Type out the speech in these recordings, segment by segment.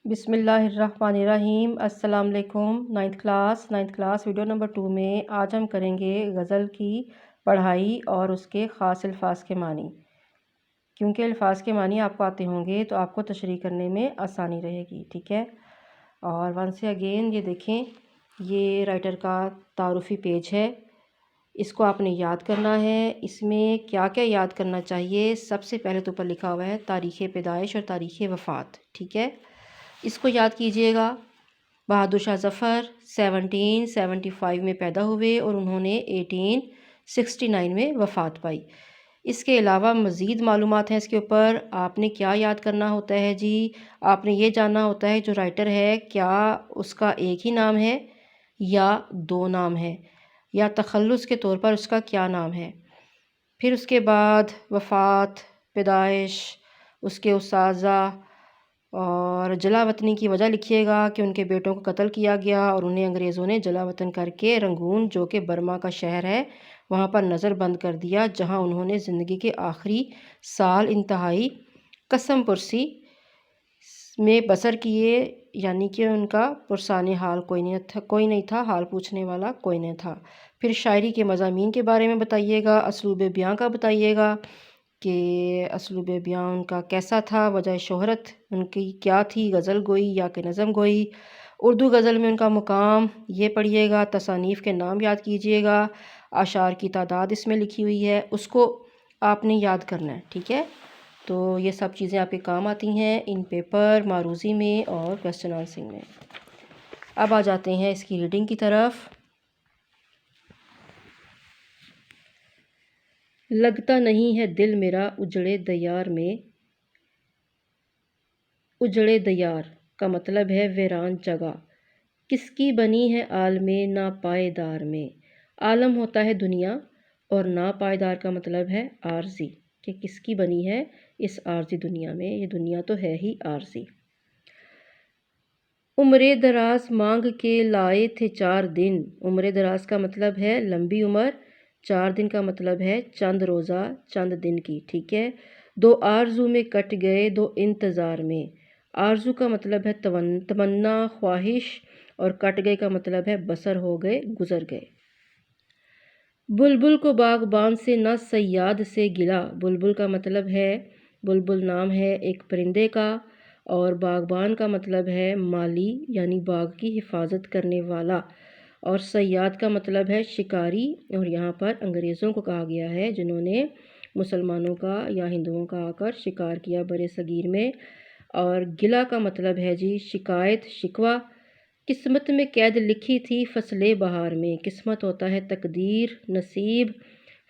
بسم اللہ الرحمن الرحیم۔ السلام علیکم۔ نائنتھ کلاس ویڈیو نمبر 2 میں آج ہم کریں گے غزل کی پڑھائی اور اس کے خاص الفاظ کے معنی۔ کیونکہ الفاظ کے معنی آپ کو آتے ہوں گے تو آپ کو تشریح کرنے میں آسانی رہے گی، ٹھیک ہے۔ اور ونس اگین یہ دیکھیں، یہ رائٹر کا تعارفی پیج ہے، اس کو آپ نے یاد کرنا ہے۔ اس میں کیا کیا یاد کرنا چاہیے؟ سب سے پہلے تو اوپر لکھا ہوا ہے تاریخ پیدائش اور تاریخ وفات، ٹھیک ہے۔ اس کو یاد کیجئے گا۔ بہادر شاہ ظفر 1775 میں پیدا ہوئے اور انہوں نے 1869 میں وفات پائی۔ اس کے علاوہ مزید معلومات ہیں اس کے اوپر۔ آپ نے کیا یاد کرنا ہوتا ہے جی؟ آپ نے یہ جاننا ہوتا ہے جو رائٹر ہے کیا اس کا ایک ہی نام ہے یا دو نام ہے، یا تخلص کے طور پر اس کا کیا نام ہے۔ پھر اس کے بعد وفات، پیدائش، اس کے اساتذہ اور جلا وطنی کی وجہ لکھیے گا کہ ان کے بیٹوں کو قتل کیا گیا اور انہیں انگریزوں نے جلا وطن کر کے رنگون، جو کہ برما کا شہر ہے، وہاں پر نظر بند کر دیا، جہاں انہوں نے زندگی کے آخری سال انتہائی قسم پرسی میں بسر کیے، یعنی کہ ان کا پرسان حال کوئی نہیں تھا، حال پوچھنے والا کوئی نہیں تھا۔ پھر شاعری کے مضامین کے بارے میں بتائیے گا، اسلوب بیاں کا بتائیے گا کہ اسلوب بیاں ان کا کیسا تھا، وجہ شہرت ان کی کیا تھی، غزل گوئی یا کہ نظم گوئی، اردو غزل میں ان کا مقام یہ پڑھیے گا، تصانیف کے نام یاد کیجئے گا، اشعار کی تعداد اس میں لکھی ہوئی ہے، اس کو آپ نے یاد کرنا ہے، ٹھیک ہے۔ تو یہ سب چیزیں آپ کے کام آتی ہیں ان پیپر، معروضی میں اور کوسچن آنسرنگ میں۔ اب آ جاتے ہیں اس کی ریڈنگ کی طرف۔ لگتا نہیں ہے دل میرا اجڑے دیار میں، اجڑے دیار کا مطلب ہے ویران جگہ، کس کی بنی ہے عالم ناپائیدار میں۔ عالم ہوتا ہے دنیا اور ناپائیدار کا مطلب ہے عارضی، کہ کس کی بنی ہے اس عارضی دنیا میں، یہ دنیا تو ہے ہی عارضی۔ عمر دراز مانگ کے لائے تھے 4 دن، عمر دراز کا مطلب ہے لمبی عمر، 4 دن کا مطلب ہے چند روزہ، چند دن کی، ٹھیک ہے۔ 2 آرزو میں کٹ گئے 2 انتظار میں، آرزو کا مطلب ہے تمنا، خواہش، اور کٹ گئے کا مطلب ہے بسر ہو گئے، گزر گئے۔ بلبل کو باغبان سے نہ صیاد سے گلا، بلبل کا مطلب ہے، بلبل نام ہے ایک پرندے کا، اور باغبان کا مطلب ہے مالی، یعنی باغ کی حفاظت کرنے والا، اور صیاد کا مطلب ہے شکاری، اور یہاں پر انگریزوں کو کہا گیا ہے جنہوں نے مسلمانوں کا یا ہندوؤں کا آ کر شکار کیا برِ صغیر میں۔ اور گلہ کا مطلب ہے جی شکایت، شکوہ۔ قسمت میں قید لکھی تھی فصل بہار میں، قسمت ہوتا ہے تقدیر، نصیب،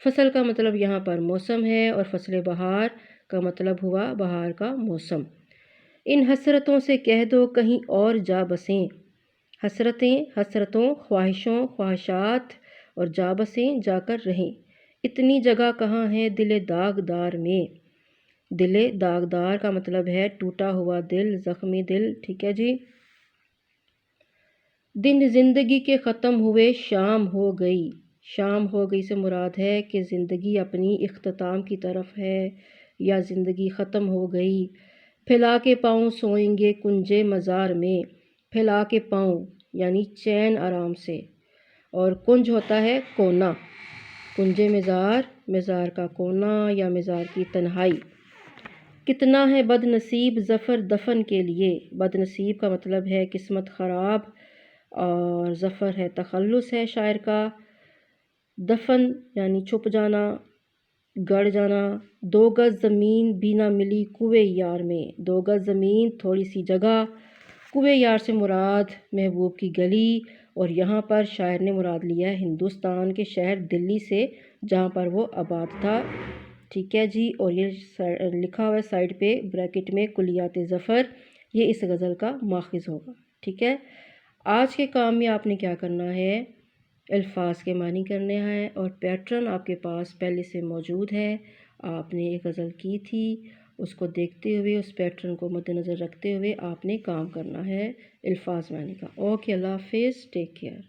فصل کا مطلب یہاں پر موسم ہے، اور فصل بہار کا مطلب ہوا بہار کا موسم۔ ان حسرتوں سے کہہ دو کہیں اور جا بسیں، حسرتیں، حسرتوں، خواہشوں، خواہشات، اور جا بسیں، جا کر رہیں۔ اتنی جگہ کہاں ہے دل داغدار میں، دل داغدار کا مطلب ہے ٹوٹا ہوا دل، زخمی دل، ٹھیک ہے جی۔ دن زندگی کے ختم ہوئے شام ہو گئی، شام ہو گئی سے مراد ہے کہ زندگی اپنی اختتام کی طرف ہے یا زندگی ختم ہو گئی۔ پھیلا کے پاؤں سوئیں گے کنجے مزار میں، پھیلا کے پاؤں یعنی چین آرام سے، اور کنج ہوتا ہے کونا، کنجے مزار، مزار کا کونا یا مزار کی تنہائی۔ کتنا ہے بد نصیب ظفر دفن کے لیے، بد نصیب کا مطلب ہے قسمت خراب، اور ظفر ہے تخلص ہے شاعر کا۔ دفن یعنی چھپ جانا، گڑ جانا۔ 2 گز زمین بھی نہ ملی کوئے یار میں، 2 گز زمین تھوڑی سی جگہ، کوئے یار سے مراد محبوب کی گلی، اور یہاں پر شاعر نے مراد لیا ہے ہندوستان کے شہر دلی سے جہاں پر وہ آباد تھا، ٹھیک ہے جی۔ اور یہ لکھا ہوا ہے سائڈ پہ بریکٹ میں کلیات ظفر، یہ اس غزل کا ماخذ ہوگا، ٹھیک ہے۔ آج کے کام میں آپ نے کیا کرنا ہے، الفاظ کے معنی کرنے ہیں، اور پیٹرن آپ کے پاس پہلے سے موجود ہے، آپ نے ایک غزل کی تھی، اس کو دیکھتے ہوئے اس پیٹرن کو مد نظر رکھتے ہوئے آپ نے کام کرنا ہے الفاظ معنی کا۔ اوکے، اللہ حافظ، ٹیک کیئر۔